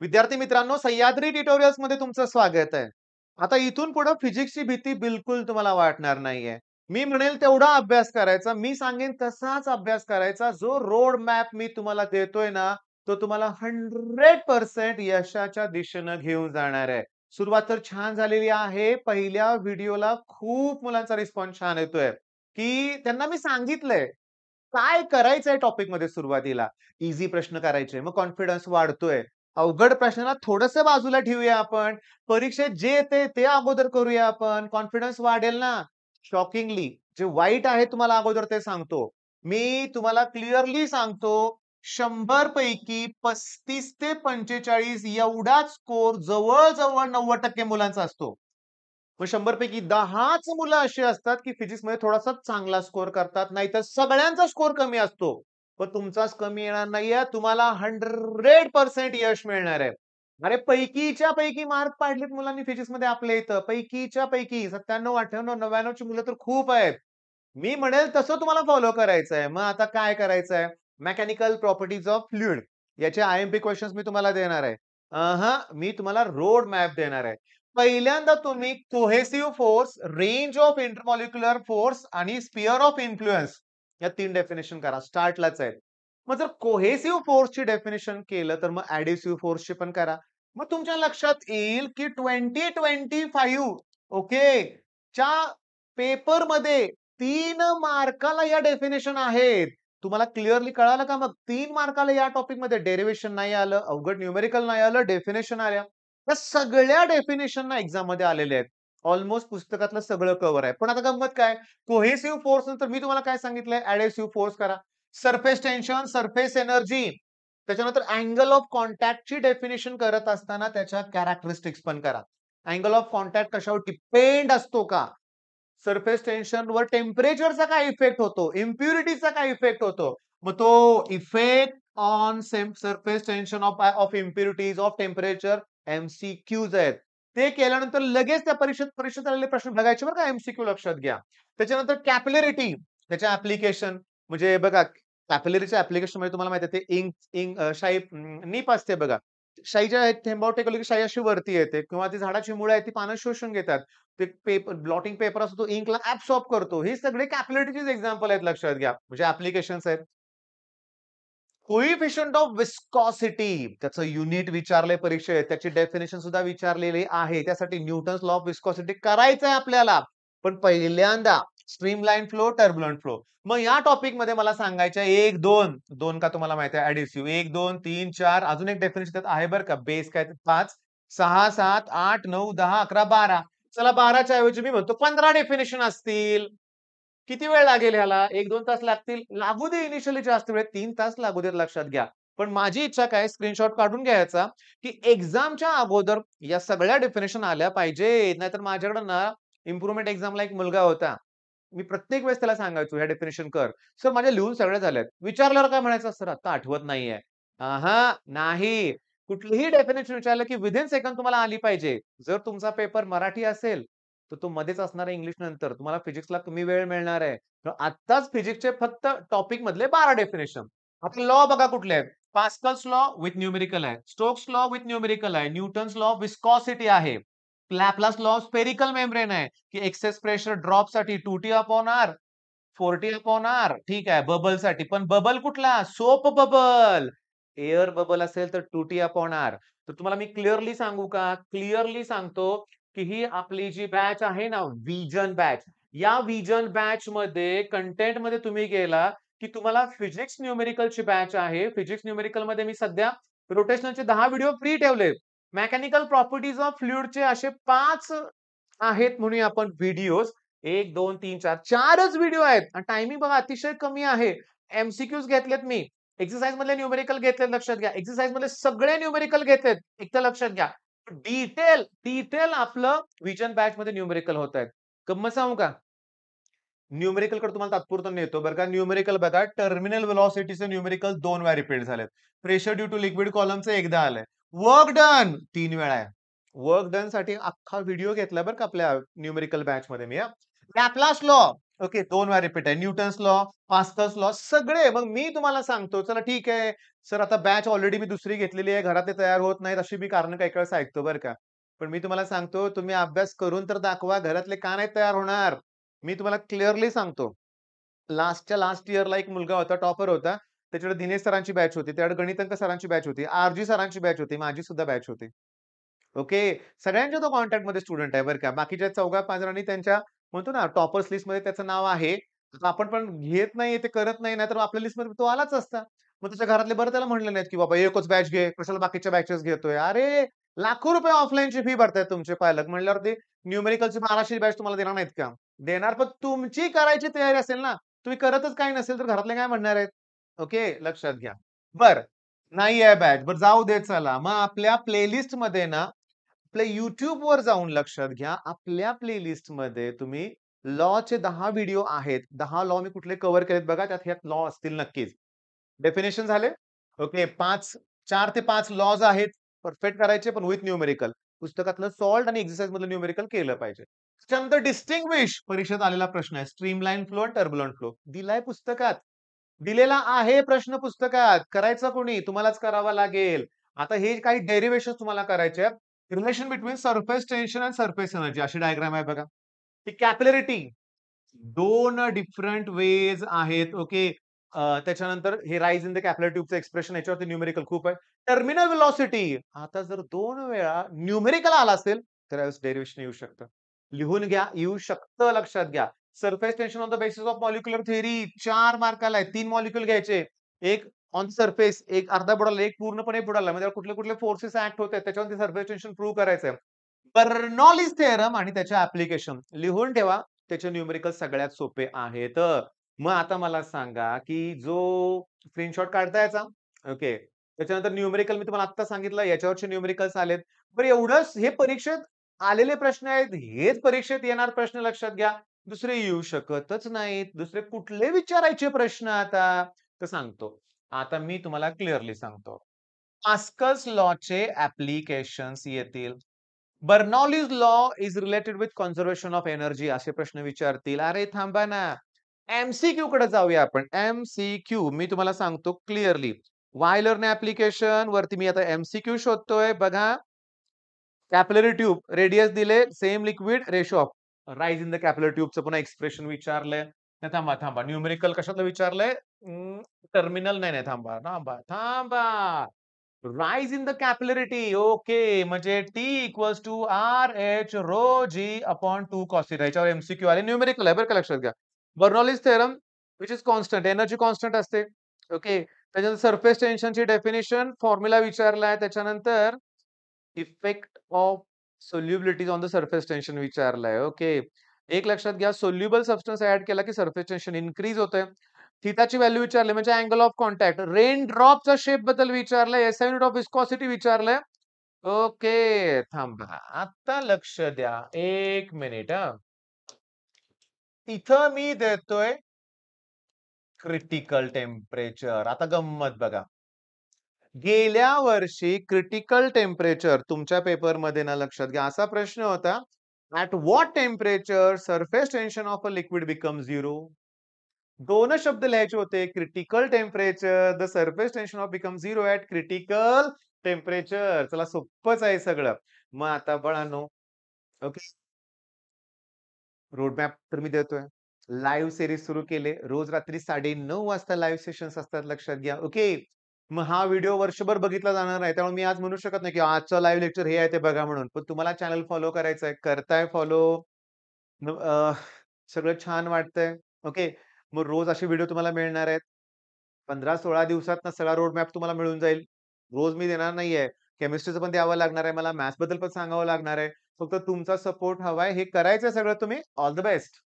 विद्यार्थी मित्रांनो, सह्याद्री ट्युटोरियल्स मध्ये तुमचं स्वागत आहे. आता इथून पुढे फिजिक्सची भीती बिलकुल तुम्हाला वाटणार नाहीये. मी म्हणेल तेवढा अभ्यास करायचा, मी सांगेन तसाच अभ्यास करायचा. जो रोड मॅप मी तुम्हाला देतोय ना, तो तुम्हाला 100% यशाच्या दिशेनं घेऊन जाणार आहे. सुरुवात तर छान झालेली आहे. पहिल्या व्हिडिओला खूप मुलांचा रिस्पॉन्स छान येतोय, की त्यांना मी सांगितलंय काय करायचंय टॉपिकमध्ये सुरुवातीला. ईझी प्रश्न करायचे, मग कॉन्फिडन्स वाढतोय. अवघड प्रश्नाला थोडंसं बाजूला ठेवूया आपण. परीक्षेत जे येते ते अगोदर करूया आपण. कॉन्फिडन्स वाढेल ना. शॉकिंगली जे वाईट आहे तुम्हाला अगोदर ते सांगतो. मी तुम्हाला क्लिअरली सांगतो 100 पैकी 35 ते 45 एवढाच स्कोर जवळ-जवळ 90% मुलांचा असतो. मग 100 पैकी 10च मुलं अशी असतात, की फिजिक्समध्ये थोडासा चांगला स्कोर करतात. नाहीतर सगळ्यांचा स्कोर कमी असतो. पण तुमचाच कमी येणार नाहीये. तुम्हाला 100% यश मिळणार आहे. अरे पैकीच्या पैकी मार्क पाडलेत मुलांनी फिजिक्समध्ये आपल्या इथं. पैकीच्या पैकी 97, 98, 99 ची मुलं तर खूप आहेत. मी म्हणेल तसं तुम्हाला फॉलो करायचंय. मग आता काय करायचंय? मेकॅनिकल प्रॉपर्टीज ऑफ फ्लुइड याचे आय-एम-पी क्वेशन्स मी तुम्हाला देणार आहे. मी तुम्हाला रोड मॅप देणार आहे. पहिल्यांदा तुम्ही cohesive force, range of intermolecular force आणि स्फिअर ऑफ इन्फ्लुअन्स या 3 डेफिनिशन करा. स्टार्टलाच आहे. मग जर कोहेसिव्ह फोर्सची डेफिनिशन केलं, तर मग एडिसिव्ह फोर्सची पण करा. मग तुमच्या लक्षात येईल, की 2025 ओके च्या पेपरमध्ये 3 मार्काला या डेफिनेशन आहेत. तुम्हाला क्लिअरली कळालं का मग? 3 मार्काला या टॉपिकमध्ये डेरिव्हेशन नाही आलं, अवघड न्यूमेरिकल नाही आलं, डेफिनेशन आल्या. त्या सगळ्या डेफिनेशनना एक्झाममध्ये आलेले आहेत. ऑलमोस्ट पुस्तकातलं सगळं कव्हर आहे. पण आता गंमत काय? कोहेसिव्ह फोर्स नंतर मी तुम्हाला काय सांगितलंय? एडेसिव्ह फोर्स करा. सरफेस टेन्शन, सरफेस एनर्जी, त्याच्यानंतर अँगल ऑफ कॉन्टॅक्टची डेफिनिशन करत असताना त्याच्या कॅरेक्टरिस्टिक्स पण करा. अँगल ऑफ कॉन्टॅक्ट कशावर डिपेंड असतो का? सरफेस टेन्शनवर टेम्परेचरचा काय इफेक्ट होतो? इम्प्युरिटीचा काय इफेक्ट होतो? मग तो effect on surface tension off impurities of temperature MCQs आहेत. ते केल्यानंतर लगेच त्या परीक्षेत परीक्षेत आलेले प्रश्न बघायचे बरं का एमसीक्यू लक्षात घ्या. त्याच्यानंतर कॅपिलॅरिटी त्याच्या ॲप्लिकेशन म्हणजे बघा कॅपिलॅरीच्या ॲप्लिकेशनमध्ये तुम्हाला माहिती आहे ते इंक इंक शाई नीप असते बघा. शाईच्या थेंबावर टेकवली की शाई अशी वरती येते किंवा ती झाडाची मुळं आहेत ती पानं शोषून घेतात. ते ब्लॉटिंग पेपर असतो तो इंकला ॲब्सॉर्ब करतो. हे सगळे कॅपिलॅरिटीचेच एक्झाम्पल आहेत लक्षात घ्या. म्हणजे ॲप्लिकेशन्स आहेत. कोइफिशियंट ऑफ विस्कॉसिटी त्याचं युनिट विचारलंय परीक्षेत. त्याची डेफिनिशन सुद्धा विचारलेली आहे. त्यासाठी न्यूटन्स लॉ ऑफ विस्कॉसिटी करायचंय आपल्याला. पण पहिल्यांदा स्ट्रीमलाईन फ्लो, टर्ब्युलंट फ्लो. मग या टॉपिकमध्ये मला सांगायचं आहे 1, 2, 2 का तुम्हाला माहिती आहे एडिसिव्ह 1, 2, 3, 4 अजून एक डेफिनिशन त्यात आहे बरं का. बेस काय 5, 6, 7, 8, 9, 10, 11, 12. चला 12च्या ऐवजी मी म्हणतो 15 डेफिनिशन असतील. किती वेळ लागेल ह्याला? 1-2 तास लागतील. लागू दे इनिशियली जास्त वेळ 3 तास लागू देत लक्षात घ्या. पण माझी इच्छा काय स्क्रीनशॉट काढून घ्यायचा, की एक्झामच्या अगोदर या सगळ्या डेफिनिशन आल्या पाहिजेत. नाहीतर माझ्याकडे ना इम्प्रुव्हमेंट एक्झामला एक मुलगा होता. मी प्रत्येक वेळेस त्याला सांगायचो, "ह्या डेफिनिशन कर." "सर माझ्या लिहून सगळ्या झाल्यात." विचारल्यावर काय म्हणायचं, "सर आता आठवत नाहीये." नाही. कुठलीही डेफिनिशन विचारलं, की विथिन सेकंड तुम्हाला आली पाहिजे. जर तुमचा पेपर मराठी असेल, तर तो मध्येच असणार आहे इंग्लिश नंतर. तुम्हाला फिजिक्सला कमी वेळ मिळणार आहे. तर आत्ताच फिजिक्सचे फक्त टॉपिक मधले 12 डेफिनिशन. आता लॉ बघा कुठले आहेत. पास्कल्स लॉ विथ न्यूमेरिकल आहे. स्टोक्स लॉ विथ न्यूमेरिकल आहे. न्यूटन्स लॉ ऑफ विस्कॉसिटी आहे. Laplace law of spherical membrane आहे, की एक्सेस प्रेशर ड्रॉपसाठी 2T/R, 4T/R ठीक आहे बबलसाठी. पण बबल कुठला? Soap bubble. एअर बबल असेल तर 2T/R. तर तुम्हाला मी क्लिअरली सांगू का? क्लिअरली सांगतो, की ही आपली जी बॅच आहे ना व्हिजन बॅच. या व्हिजन बॅचमध्ये कंटेंटमध्ये तुम्ही गेला, की तुम्हाला फिजिक्स न्यूमेरिकलची बॅच आहे. फिजिक्स न्यूमेरिकलमध्ये मी सध्या रोटेशनलचे 10 व्हिडिओ फ्री ठेवलेत. मेकॅनिकल प्रॉपर्टीज ऑफ फ्लुइडचे असे 5 आहेत म्हणूया आपण व्हिडिओज. 1, 2, 3, 4 4च व्हिडिओ आहेत आणि टायमिंग बघा अतिशय कमी आहे. एम-सी-क्यूज घेतलेत मी. एक्सरसाइज मधले न्यूमेरिकल घेतलेत लक्षात घ्या. एक्सरसाइज मधले सगळे न्यूमेरिकल घेतलेत. एक तर लक्षात घ्या. डिटेल आपलं व्हिजन बॅचमध्ये न्यूमेरिकल होतायत. गंमत सांगू का? न्यूमेरिकलकडे तुम्हाला तात्पुरतं नेतो बरं का. न्यूमेरिकल बघा टर्मिनल व्हेलॉसिटीचे न्यूमेरिकल 2 वेळा रिपीट झालेत. प्रेशर ड्यू टू लिक्विड कॉलमचं एकदा आलंय. वर्क डन 3 वेळा आहे. वर्क डन साठी अख्खा व्हिडिओ घेतलाय बरं का आपल्या न्यूमेरिकल बॅचमध्ये मी हां. लॅपलास लॉ ओके 2 वेळा रिपीट आहे. न्यूटन्स लॉ, पास्कल्स लॉ सगळे. मग मी तुम्हाला सांगतो, चला ठीक आहे. सर आता बॅच ऑलरेडी मी दुसरी घेतलेली आहे. घरात ते तयार होत नाहीत अशी मी कारणं काही वेळेस ऐकतो बरं का. पण मी तुम्हाला सांगतो, तुम्ही अभ्यास करून तर दाखवा. घरातले का नाही तयार होणार? मी तुम्हाला क्लिअरली सांगतो. लास्टच्या लास्ट इयरला एक मुलगा होता, टॉपर होता. त्याच्याकडे दिनेश सरांची बॅच होती. त्याच्याकडे गणित अंक सरांची बॅच होती. आर-जी सरांची बॅच होती. माझी सुद्धा बॅच होती. ओके. सगळ्यांच्या तो कॉन्टॅक्टमध्ये स्टुडंट आहे बरं का. बाकीच्या 4-5 जणांनी त्यांच्या म्हणतो ना टॉपर्स लिस्टमध्ये त्याचं नाव आहे. आता आपण पण घेत नाही, ते करत नाही, नाहीतर आपल्या लिस्टमध्ये तो आलाच असता. मग त्याच्या घरातले बरं त्याला म्हणले नाहीत, की "बाबा एकच बॅच घे, कशाला बाकीच्या बॅचेस घेतोय?" अरे लाखो रुपये ऑफलाईनची फी भरतायत तुमचे पालक म्हणल्यावर ते न्यूमेरिकलची 1200 बॅच तुम्हाला देणार नाहीत का? देणार, पण तुमची करायची तयारी असेल ना. तुम्ही करतच काही नसेल तर घरातले काय म्हणणार आहेत? ओके, लक्षात घ्या. बरं, नाही आहे बॅच. बरं जाऊ दे चला. मग आपल्या प्लेलिस्टमध्ये ना आपल्या YouTubeवर जाऊन लक्षात घ्या, आपल्या प्लेलिस्टमध्ये तुम्ही लॉचे 10 व्हिडिओ आहेत. 10 लॉ मी कुठले कव्हर केलेत बघा, त्यात ह्यात लॉ असतील नक्कीच. डेफिनेशन झाले? ओके. 4 ते 5 लॉज आहेत. परफेक्ट करायचे पण विथ न्यूमेरिकल. पुस्तकातलं सॉल्व्ड आणि एक्सरसाइजमधलं न्यूमेरिकल केलं पाहिजे. त्याच्यानंतर डिस्टिंग्विश परीक्षेत आलेला प्रश्न आहे. स्ट्रीमलाईन फ्लो आणि टर्ब्युलंट फ्लो. दिलाय पुस्तकात. दिलेला आहे प्रश्न पुस्तकात. करायचा कोणी? तुम्हालाच करावा लागेल. आता हे काही डेरिव्हेशन्स तुम्हाला करायचे आहेत. Relation between surface tension and surface energy अशी डायग्राम आहे बघा. ती कॅपिलॅरिटी 2 डिफरंट वेज आहेत. ओके. त्याच्यानंतर हे राइज इन द कॅपिलरी ट्यूबचं एक्सप्रेशन याच्यावरती न्यूमेरिकल खूप आहे. टर्मिनल व्हेलॉसिटी आता जर 2 वेळा न्यूमेरिकल आला असेल, तर यावेळेस डेरिव्हेशन येऊ शकतं. लिहून घ्या, येऊ शकतं लक्षात घ्या. Surface tension on the basis of molecular theory 4 मार्काला आहे. 3 मॉलिक्यूल घ्यायचे. एक ऑन सरफेस, एक अर्धा बुडाला, एक पूर्णपणे बुडाला. म्हणजे कुठले-कुठले फोर्सेस ॲक्ट होत आहेत त्याच्यावरती सरफेस टेन्शन प्रूव्ह करायचंय. बर्नॉलीज थेरम आणि त्याचे ॲप्लिकेशन लिहून ठेवा. त्याचे न्यूमेरिकल सगळ्यात सोपे आहेत. मग आता मला सांगा, की जो स्क्रीनशॉट काढता याचा? ओके. त्याच्यानंतर न्यूमेरिकल मी तुम्हाला आत्ता सांगितलं याच्यावरचे न्यूमेरिकल्स आलेत. बरं एवढंच हे परीक्षेत आलेले प्रश्न आहेत. हेच परीक्षेत येणार प्रश्न लक्षात घ्या. दुसरे येऊ शकतच नाहीत. दुसरे कुठले विचारायचे प्रश्न आता? तर सांगतो. आता मी तुम्हाला क्लिअरली सांगतो. पास्कल्स लॉचे ॲप्लिकेशन्स येतील. Bernoulli's law is related with conservation of energy असे प्रश्न विचारतील. अरे थांबा ना. एम-सी-क्यू कडे जाऊया आपण. एम-सी-क्यू मी तुम्हाला सांगतो क्लिअरली. वाय ॲप्लिकेशन वरती मी आता एम-सी-क्यू शोधतोय. बघा कॅपिलरी ट्यूब, रेडियस दिले, same liquid, ratio of rise in the capillary ट्यूबचं पुन्हा एक्सप्रेशन विचारलंय. नाही थांबा, थांबा. न्यूमेरिकल कशातलं विचारलंय? टर्मिनल नाही, नाही. थांबा, थांबा, थांबा. Rise in the capillarity. Okay. म्हणजे T equals to r h rho g upon 2 cos theta. याच्यावर एम-सी-क्यू आले. न्यूमेरिकल आहे बरं का लक्षात घ्या. Bernoulli's theorem which is constant. Energy constant असते. ओके. त्याच्यानंतर सरफेस टेन्शनची डेफिनिशन, फॉर्म्युला विचारलाय. त्याच्यानंतर effect of solubilities on the surface tension विचारलाय. ओके. एक लक्षात घ्या, सोल्युबल सबस्टन्स ॲड केला की सरफेस टेन्शन इन्क्रीज होतंय. थिटाची व्हॅल्यू विचारली म्हणजे अँगल ऑफ कॉन्टॅक्ट. रेन ड्रॉपच्या शेप बद्दल विचारलंय. एसआय युनिट ऑफ विस्कॉसिटी विचारलंय. ओके. थांबा. आता लक्ष द्या. 1 मिनिट हां. इथं मी देतोय क्रिटिकल टेम्परेचर. आता गंमत बघा. गेल्या वर्षी क्रिटिकल टेम्परेचर तुमच्या पेपरमध्ये ना लक्षात घ्या असा प्रश्न होता. At what temperature surface tension of a liquid becomes 0? 2च शब्द लिहायचे होते. Critical temperature, the surface tension off become 0 at critical temperature. चला सोप्पंच आहे सगळं. मग आता बाळांनो, ओके. रोड मॅप तर मी देतोय. लाईव्ह सीरीज सुरू केले. रोज रात्री 9:30 वाजता लाईव्ह सेशन्स असतात लक्षात घ्या. ओके. मग हा व्हिडिओ वर्षभर बघितला जाणार आहे. त्यामुळे मी आज म्हणू शकत नाही, की आजचं लाईव्ह लेक्चर हे आहे ते बघा म्हणून. पण तुम्हाला चॅनल फॉलो करायचंय. करताय फॉलो. सगळं छान वाटतंय. ओके. मग रोज असे व्हिडिओ तुम्हाला मिळणार आहेत. 15-16 दिवसातनं सगळा रोड मॅप तुम्हाला मिळून जाईल. रोज मी देणार नाहीये. केमिस्ट्रीचं पण द्यावं लागणार आहे मला. मॅथ्सबद्दल पण सांगावं लागणार आहे. फक्त तुमचा सपोर्ट हवाय. हे करायचंय सगळं तुम्ही. All the best.